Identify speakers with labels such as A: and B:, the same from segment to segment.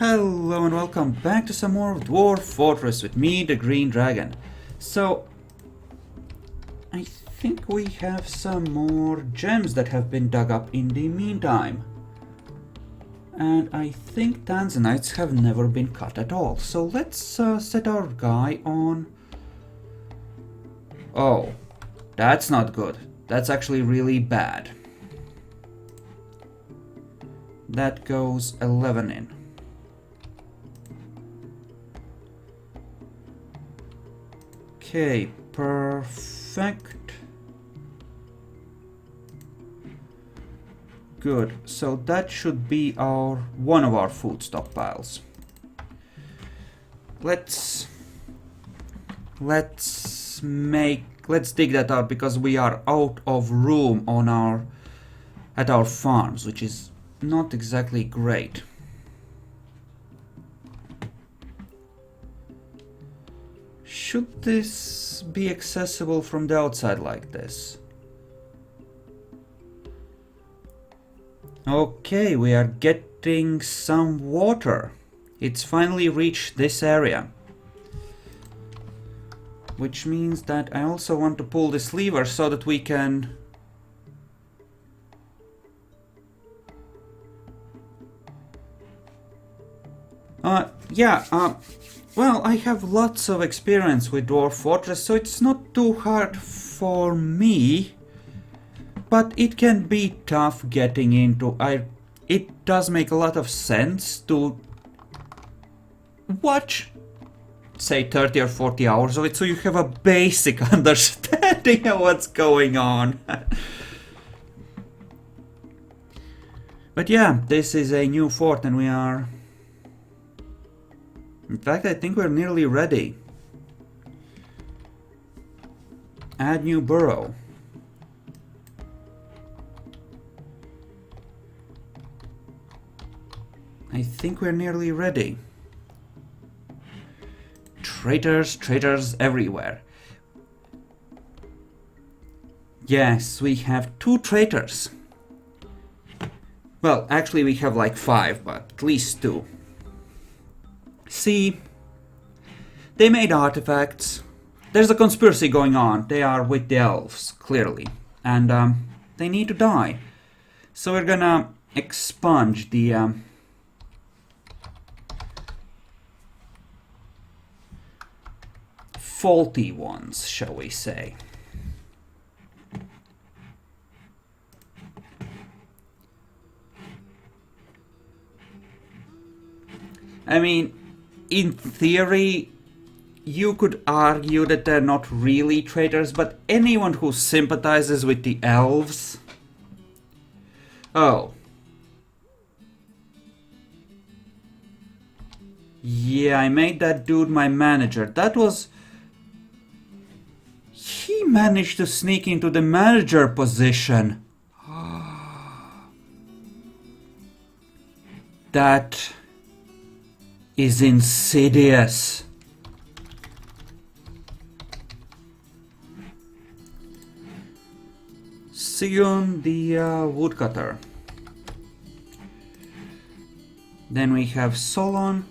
A: Hello and welcome back to some more Dwarf Fortress with me, the Green Dragon. So, I think we have some more gems that have been dug up in the meantime. And I think tanzanites have never been cut at all. So let's set our guy on... Oh, that's not good. That's actually really bad. That goes 11 in. Okay, perfect. Good, so that should be one of our food stockpiles. Let's dig that out because we are out of room on at our farms, which is not exactly great. Should this be accessible from the outside like this? Okay, we are getting some water. It's finally reached this area. Which means that I also want to pull this lever so that we can... well, I have lots of experience with Dwarf Fortress, so it's not too hard for me. But it can be tough getting into... It does make a lot of sense to watch, say, 30 or 40 hours of it, so you have a basic understanding of what's going on. But yeah, this is a new fort and we are... In fact, I think we're nearly ready. Add new burrow. I think we're nearly ready. Traitors, traitors everywhere. Yes, we have 2 traitors. Well, actually we have like 5, but at least 2. See, they made artifacts. There's a conspiracy going on. They are with the elves, clearly. And they need to die. So we're gonna expunge the... faulty ones, shall we say. I mean, in theory, you could argue that they're not really traitors, but anyone who sympathizes with the elves... Oh. Yeah, I made that dude my manager. That was... He managed to sneak into the manager position. That is insidious. Sigun the woodcutter. Then we have Solon.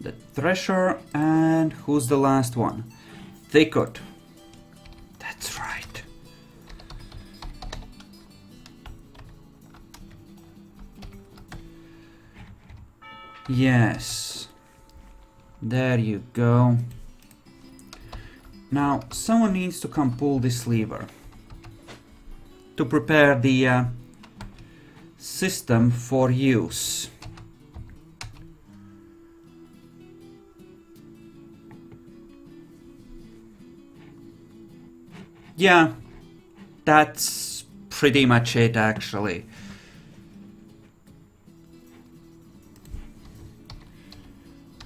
A: The Thresher, and who's the last one? Thicket. That's right. Yes. There you go. Now, someone needs to come pull this lever to prepare the system for use. Yeah, that's pretty much it, actually.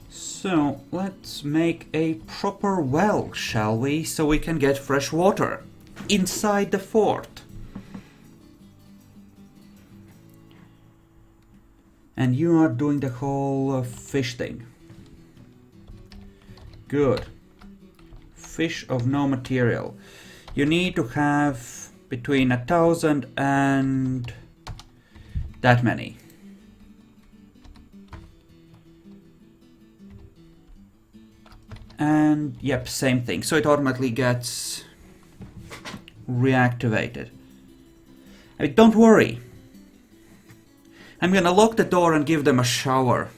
A: So, let's make a proper well, shall we? So we can get fresh water inside the fort. And you are doing the whole fish thing. Good. Fish of no material. You need to have between 1,000 and that many. And yep, same thing. So it automatically gets reactivated. I mean, don't worry. I'm gonna lock the door and give them a shower.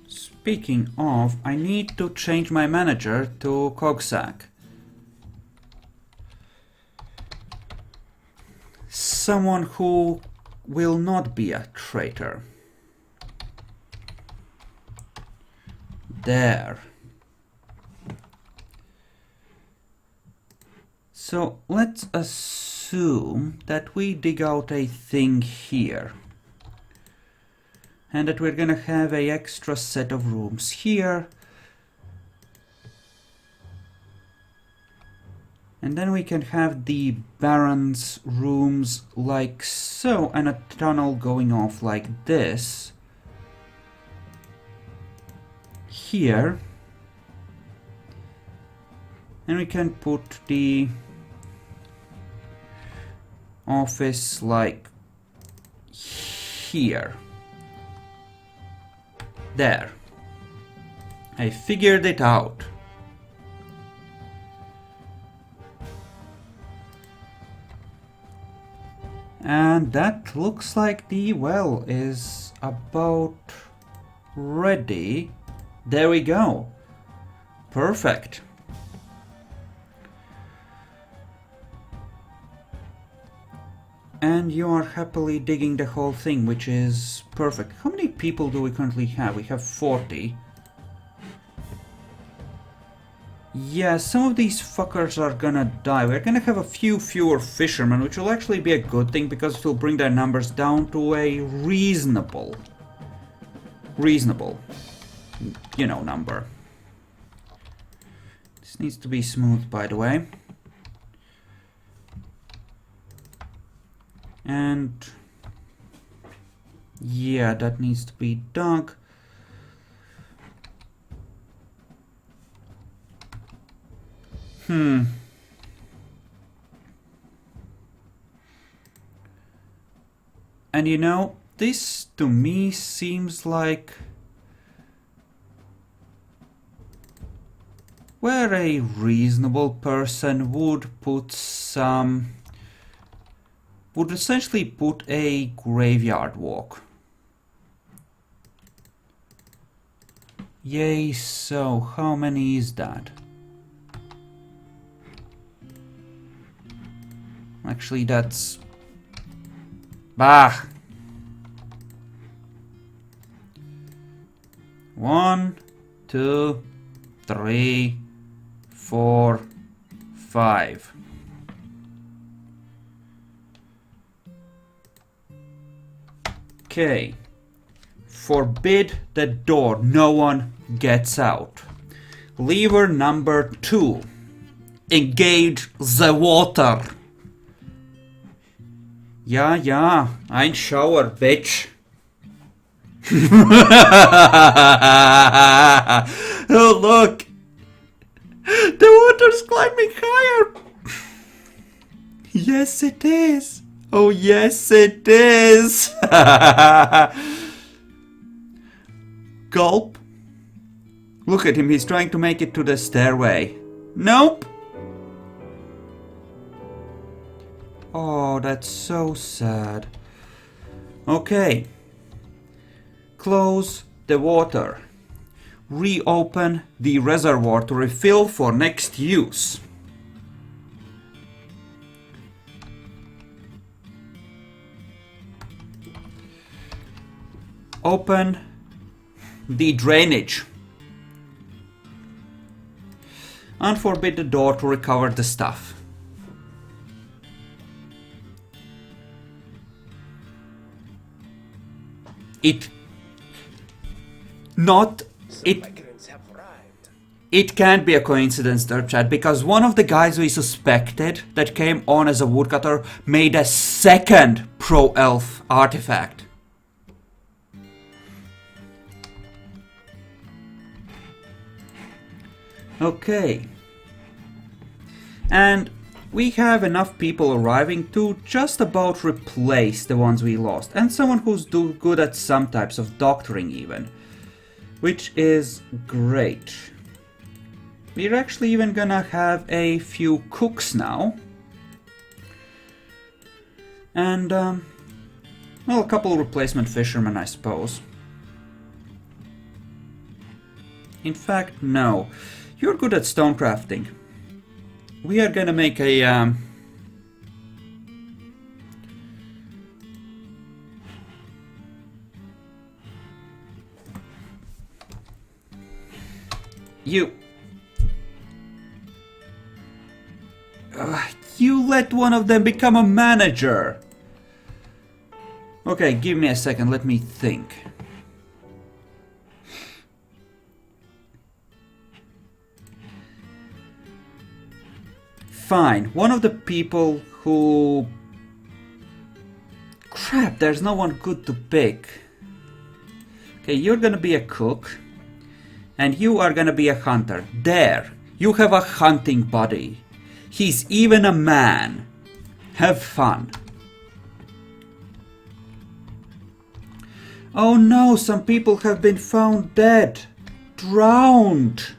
A: Speaking of, I need to change my manager to Cogsack. Someone who will not be a traitor. There. So let's assume that we dig out a thing here. And that we're gonna have an extra set of rooms here. And then we can have the Baron's rooms like so, and a tunnel going off like this. Here. And we can put the office like here. There. I figured it out. And that looks like the well is about ready. There we go. Perfect. And you are happily digging the whole thing, which is perfect. How many people do we currently have? We have 40. Yeah, some of these fuckers are gonna die. We're gonna have a few fewer fishermen, which will actually be a good thing because it will bring their numbers down to a reasonable, you know, number. This needs to be smooth, by the way. And yeah, that needs to be dug. And you know, this to me seems like where a reasonable person would put some... would essentially put a graveyard walk. Yay, so how many is that? Actually, that's... bah! 1, 2, 3, 4, 5. Okay. Forbid the door. No one gets out. Lever number 2. Engage the water. Yeah, ein shower, bitch. Oh, look. The water's climbing higher. Yes, it is. Oh, yes, it is. Gulp. Look at him, he's trying to make it to the stairway. Nope. Oh, that's so sad. Okay. Close the water. Reopen the reservoir to refill for next use. Open the drainage. And forbid the door to recover the stuff. It can't be a coincidence, Derpchat, because one of the guys we suspected that came on as a woodcutter made a second pro-elf artifact. Okay. And we have enough people arriving to just about replace the ones we lost, and someone who's good at some types of doctoring even, which is great. We're actually even gonna have a few cooks now, and well, a couple replacement fishermen, I suppose. In fact, no, you're good at stone crafting. We are gonna make a you let one of them become a manager. Okay, give me a second, let me think. Fine, one of the people who... Crap, there's no one good to pick. Okay, you're gonna be a cook. And you are gonna be a hunter. There, you have a hunting buddy. He's even a man. Have fun. Oh no, some people have been found dead. Drowned.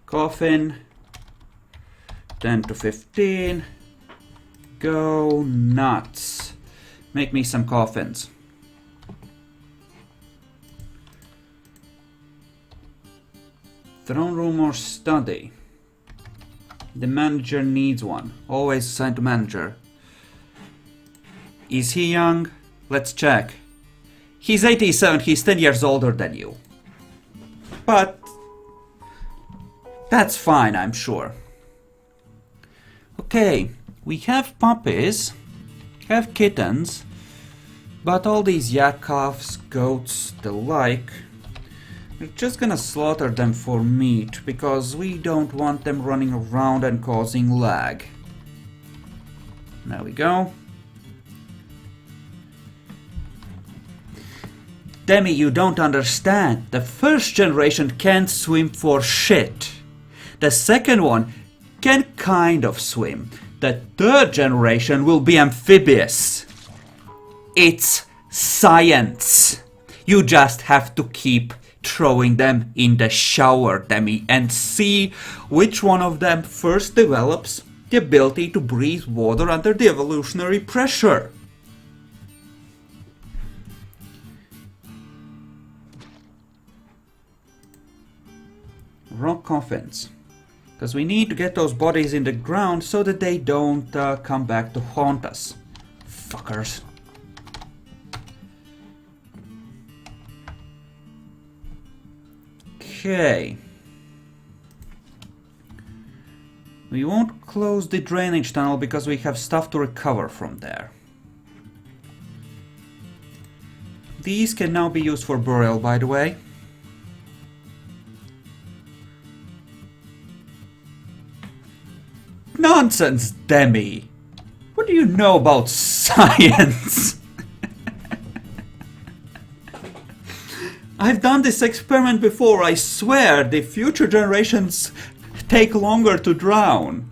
A: Coffin. 10 to 15. Go nuts. Make me some coffins. Throne room or study? The manager needs one. Always assigned to manager. Is he young? Let's check. He's 87, he's 10 years older than you. But that's fine, I'm sure. Okay, we have puppies, have kittens, but all these yak calves, goats, the like, we're just gonna slaughter them for meat, because we don't want them running around and causing lag. There we go. Demi, you don't understand. The first generation can't swim for shit. The second one can kind of swim. The third generation will be amphibious. It's science. You just have to keep throwing them in the shower, Demi, and see which one of them first develops the ability to breathe water under the evolutionary pressure. Rock coffins. Because we need to get those bodies in the ground so that they don't come back to haunt us. Fuckers. Okay. We won't close the drainage tunnel because we have stuff to recover from there. These can now be used for burial, by the way. Nonsense, Demi! What do you know about science? I've done this experiment before, I swear, the future generations take longer to drown.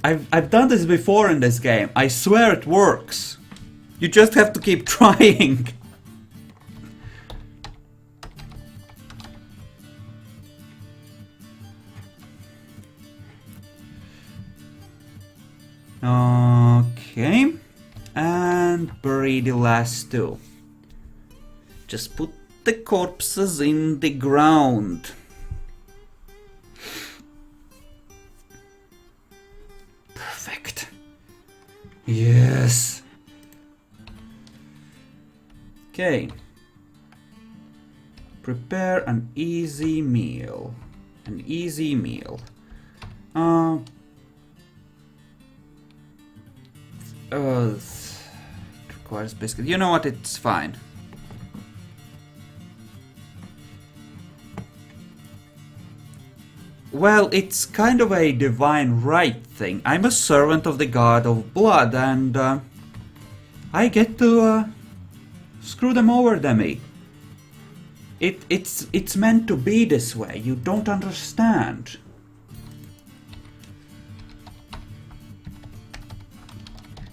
A: I've done this before in this game, I swear it works. You just have to keep trying. Okay, and bury the last two. Just put the corpses in the ground. Perfect. Yes. Okay. Prepare an easy meal. An easy meal. It requires biscuit. You know what? It's fine. Well, it's kind of a divine right thing. I'm a servant of the god of blood, and I get to screw them over, Demi. It's meant to be this way. You don't understand.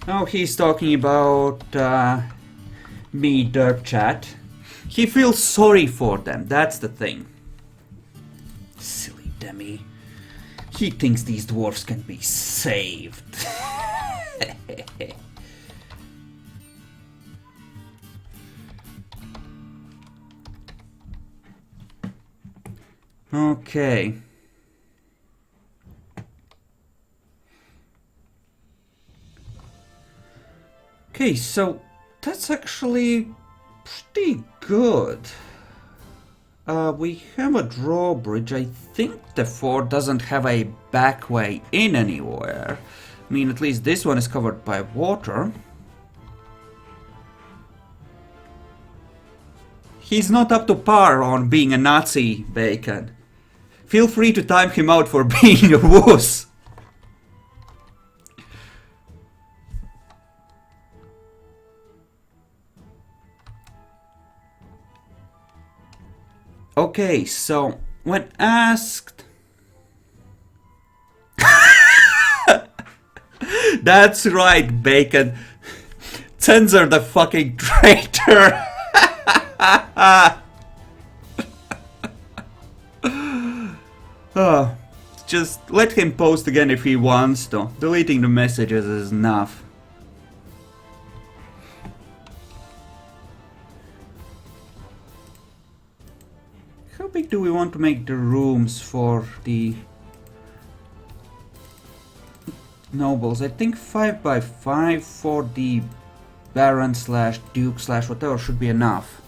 A: Oh, he's talking about me, Dirt Chat. He feels sorry for them, that's the thing. Silly Demi. He thinks these dwarfs can be saved. Okay. Okay, so that's actually pretty good. We have a drawbridge. I think the fort doesn't have a back way in anywhere. I mean, at least this one is covered by water. He's not up to par on being a Nazi, Bacon. Feel free to time him out for being a wuss. Okay, so when asked... That's right, Bacon. Censor the fucking traitor. Just let him post again if he wants to. Deleting the messages is enough. How big do we want to make the rooms for the nobles? I think 5 by 5 for the baron slash duke slash whatever should be enough.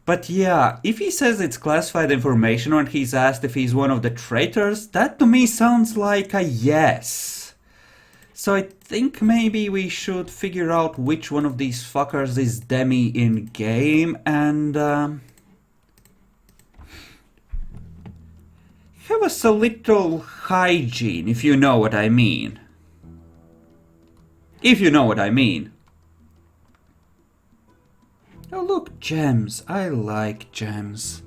A: But yeah, if he says it's classified information when he's asked if he's one of the traitors, that to me sounds like a yes. So I think maybe we should figure out which one of these fuckers is Demi in game and have us a little hygiene, if you know what I mean. If you know what I mean. Oh look, gems. I like gems.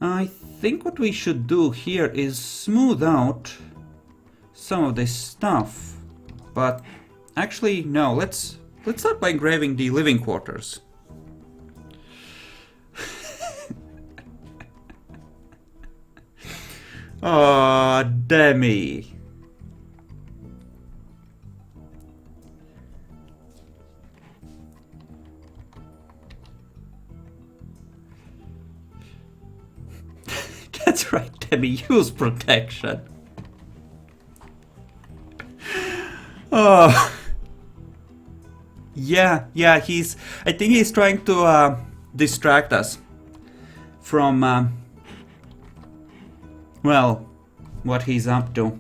A: I think what we should do here is smooth out some of this stuff. But actually, no, let's start by engraving the living quarters. Oh, Demi. That's right, Demi, use protection. Oh. Yeah, I think he's trying to distract us from, well, what he's up to.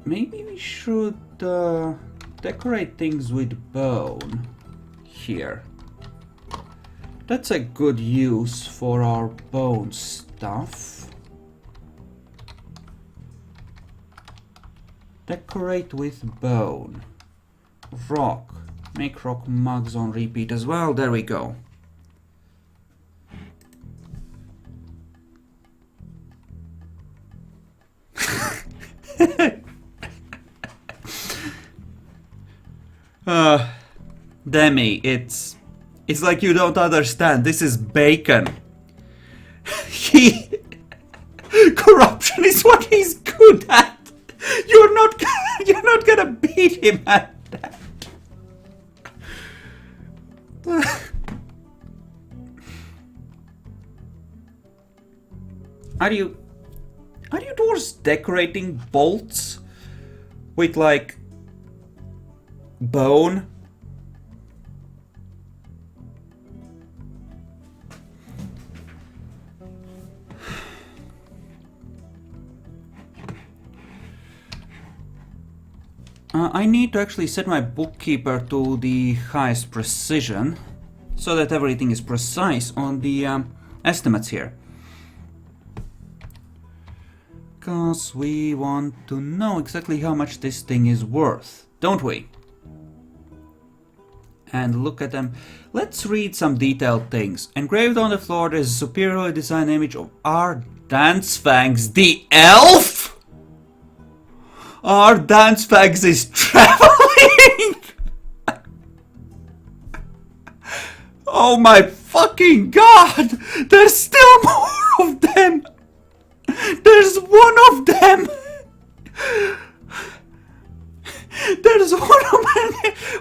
A: Maybe we should decorate things with bone here. That's a good use for our bone stuff. Decorate with bone. Rock. Make rock mugs on repeat as well. There we go. Demi, it's like you don't understand. This is Bacon. Corruption is what he's good at. You're not gonna beat him at that. Are you dwarves decorating bolts with like bone? I need to actually set my bookkeeper to the highest precision so that everything is precise on the estimates here. Because we want to know exactly how much this thing is worth, don't we? And look at them. Let's read some detailed things. Engraved on the floor is a superiorly designed image of our Dansfangs the elf! Our Dansfangs is traveling! Oh my fucking god! There's still more of them! There's one of them! There's one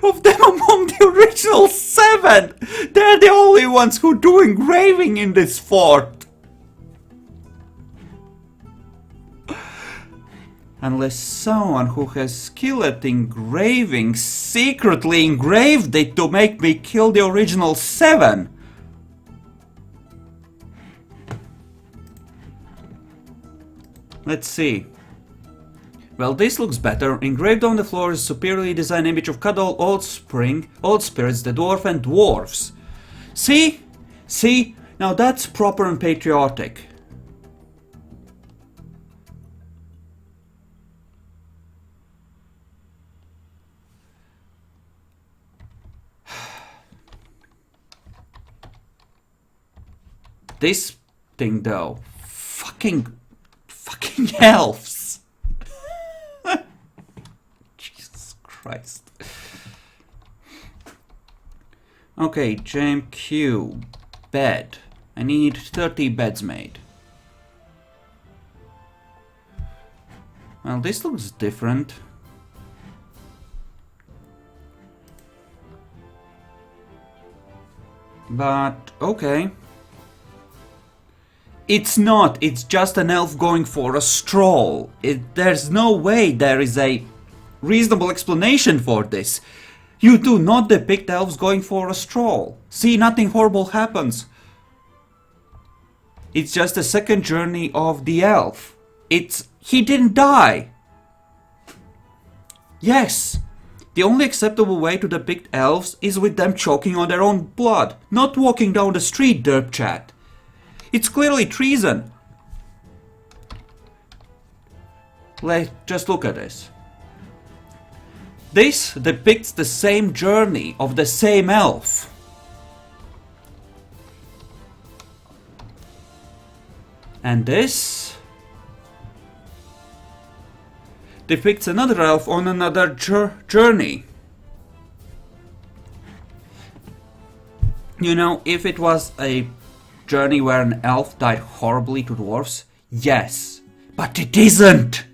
A: of them among the original 7! They're the only ones who do engraving in this fort! Unless someone who has skill at engraving secretly engraved it to make me kill the original 7! Let's see. Well, this looks better. Engraved on the floor is a superiorly designed image of cuddle, old spirits, the dwarf and dwarfs. See? See? Now that's proper and patriotic. This thing though, fucking elves. Jesus Christ. Okay, Jam Q. Bed. I need 30 beds made. Well, this looks different. But, okay. It's not, it's just an elf going for a stroll. There's no way there is a reasonable explanation for this. You do not depict elves going for a stroll. See, nothing horrible happens. It's just a second journey of the elf. He didn't die. Yes, the only acceptable way to depict elves is with them choking on their own blood, not walking down the street, derp chat. It's clearly treason. Just look at this. This depicts the same journey of the same elf. And this depicts another elf on another journey. You know, if it was a journey where an elf died horribly to dwarves, yes, but it isn't.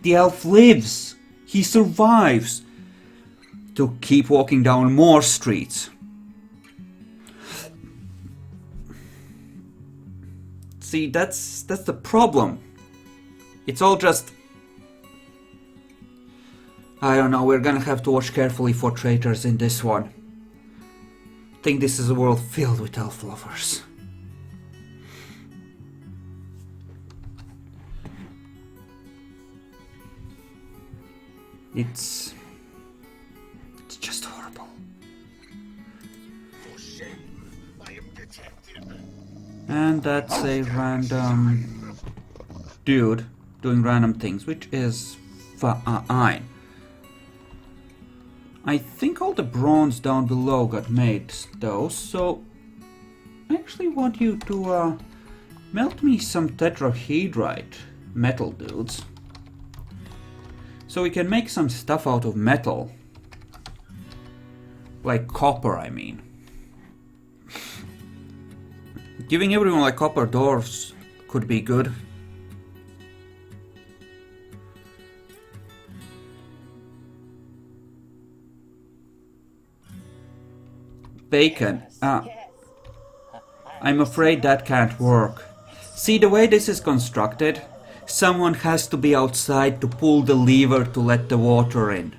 A: The elf lives. He survives to keep walking down more streets. See, that's the problem. It's all just... I don't know, we're gonna have to watch carefully for traitors in this one. I think this is a world filled with Elflovers. It's just horrible.
B: For shame, I am detected.
A: And that's a random dude doing random things, which is fine. I think all the bronze down below got made though, so I actually want you to melt me some tetrahedrite metal dudes. So we can make some stuff out of metal. Like copper, I mean. Giving everyone like copper doors could be good. Bacon. I'm afraid that can't work. See, the way this is constructed, someone has to be outside to pull the lever to let the water in.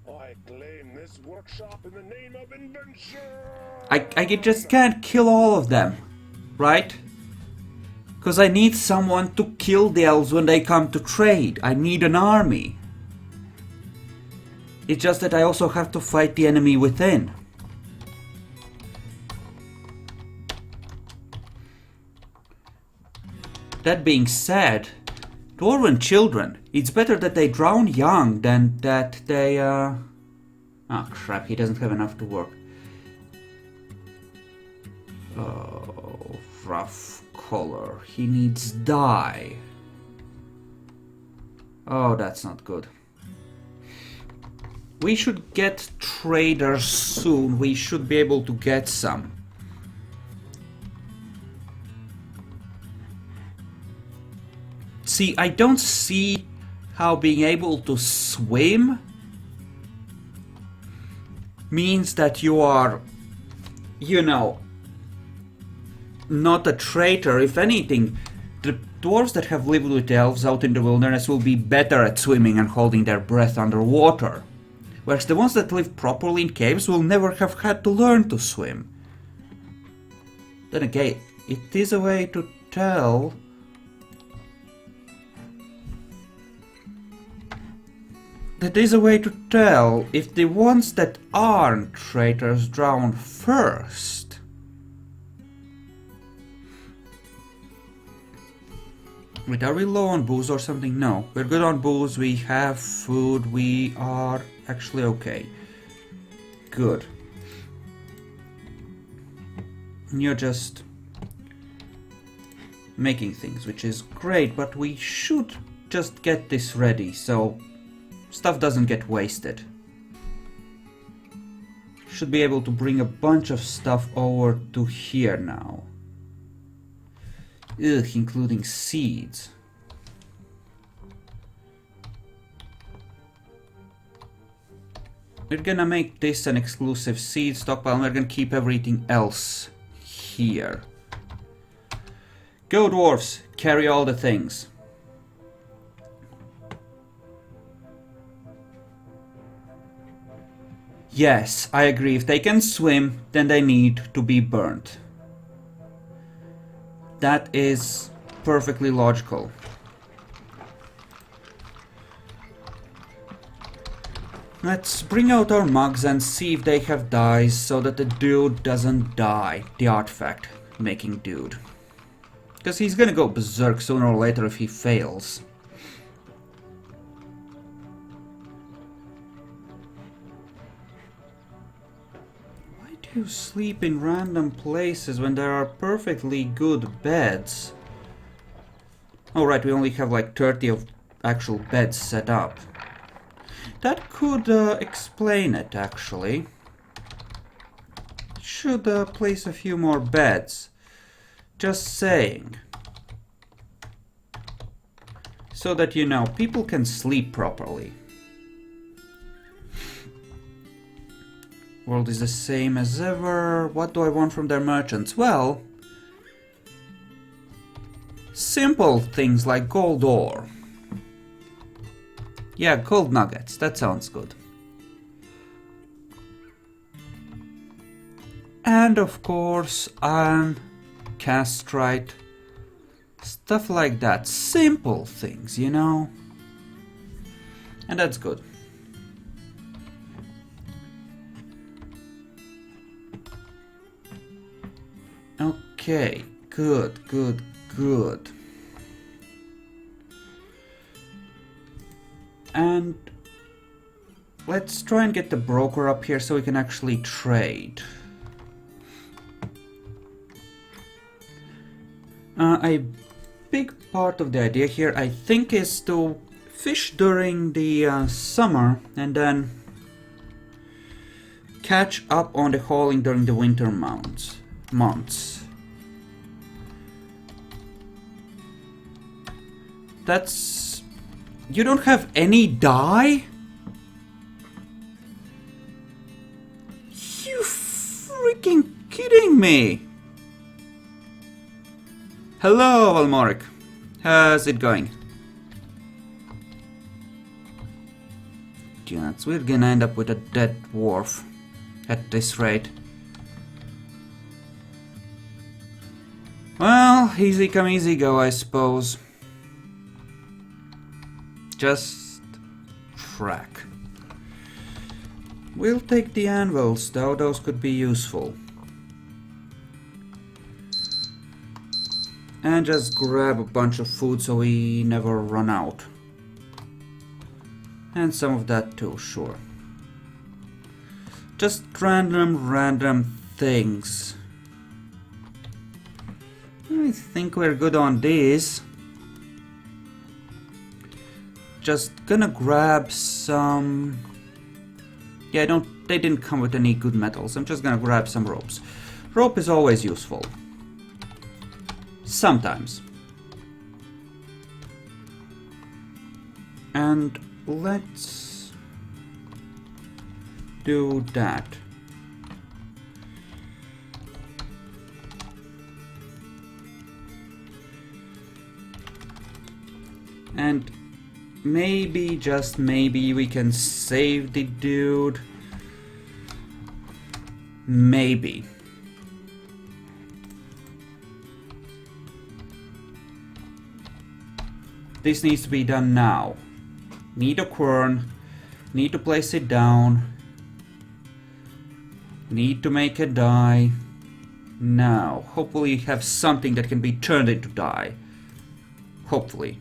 B: I claim this workshop in the name of invention.
A: I just can't kill all of them, right? Because I need someone to kill the elves when they come to trade. I need an army. It's just that I also have to fight the enemy within. That being said, Dwarven children, it's better that they drown young than that they, Oh crap, he doesn't have enough to work. Oh, rough color. He needs dye. Oh, that's not good. We should get traders soon. We should be able to get some. See, I don't see how being able to swim means that you are, you know, not a traitor. If anything, the dwarves that have lived with elves out in the wilderness will be better at swimming and holding their breath underwater. Whereas the ones that live properly in caves will never have had to learn to swim. Then again, it is a way to tell. That is a way to tell if the ones that aren't traitors drown first. Wait, are we low on booze or something? No, we're good on booze, we have food, we are actually okay. Good. You're just making things, which is great, but we should just get this ready so stuff doesn't get wasted. Should be able to bring a bunch of stuff over to here now. Ugh, including seeds. We're gonna make this an exclusive seed stockpile and we're gonna keep everything else here. Go dwarves, carry all the things. Yes, I agree. If they can swim, then they need to be burnt. That is perfectly logical. Let's bring out our mugs and see if they have dyes so that the dude doesn't die. The artifact making dude. Because he's gonna go berserk sooner or later if he fails. You sleep in random places when there are perfectly good beds. Oh right, we only have like 30 of actual beds set up. That could explain it actually. Should place a few more beds. Just saying. So that you know, people can sleep properly. World is the same as ever. What do I want from their merchants? Well, simple things like gold ore. Yeah, gold nuggets. That sounds good. And of course, iron, castrite, stuff like that. Simple things, you know. And that's good. Okay, good, good, good. And let's try and get the broker up here so we can actually trade. A big part of the idea here, I think, is to fish during the summer and then catch up on the hauling during the winter months. That's... You don't have any dye? You freaking kidding me? Hello, Almoric. How's it going? Nuts, we're gonna end up with a dead dwarf at this rate. Well, easy come, easy go, I suppose. Just frack. We'll take the anvils, though, those could be useful. And just grab a bunch of food so we never run out. And some of that too, sure. Just random things. I think we're good on these. Just gonna grab some... Yeah, they didn't come with any good metals. I'm just gonna grab some ropes. Rope is always useful. Sometimes. And let's do that. And maybe, just maybe, we can save the dude. Maybe. This needs to be done now. Need a quern. Need to place it down. Need to make a die. Now, hopefully have something that can be turned into dye. Hopefully.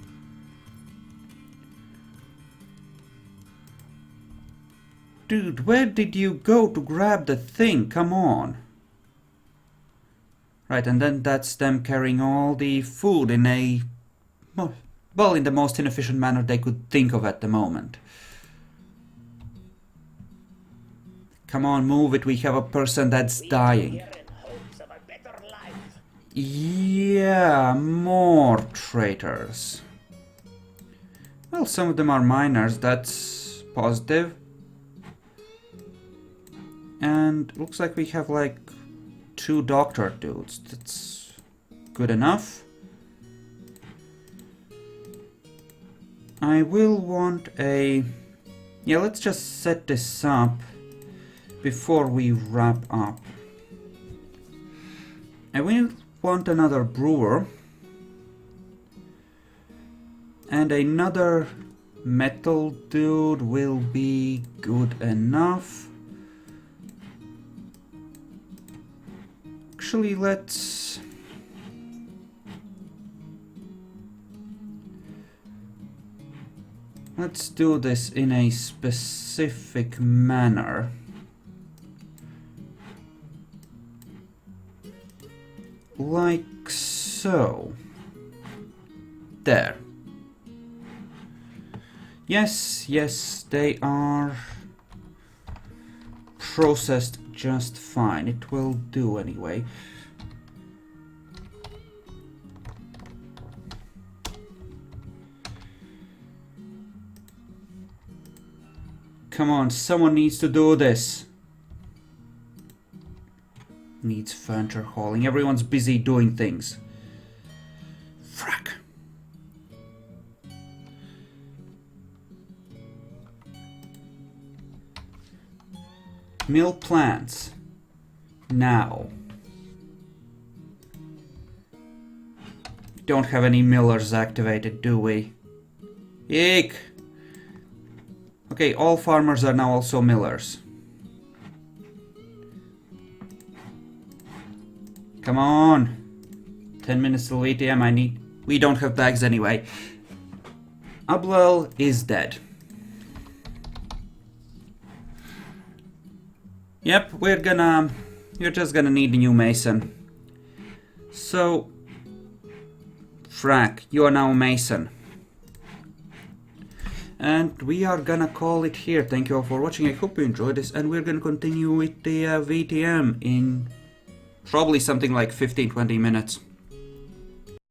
A: Dude, where did you go to grab the thing? Come on. Right, and then that's them carrying all the food in a... well, in the most inefficient manner they could think of at the moment. Come on, move it. We have a person that's dying. Yeah, more traitors. Well, some of them are miners. That's positive. And looks like we have like 2 doctor dudes. That's good enough. I will want a... yeah, let's just set this up before we wrap up. I will want another brewer. And another metal dude will be good enough. Actually, let's... let's do this in a specific manner. Like so. There. Yes, yes, they are processed just fine. It will do anyway. Come on, someone needs to do this. Needs furniture hauling. Everyone's busy doing things. Frack. Mill plants. Now. Don't have any millers activated, do we? Eek! Okay, all farmers are now also millers. Come on! 10 minutes till ATM, we don't have bags anyway. Ablel is dead. Yep, you're just gonna need a new mason. So, Frack, you are now a mason. And we are gonna call it here. Thank you all for watching. I hope you enjoyed this, and we're gonna continue with the VTM in probably something like 15-20 minutes.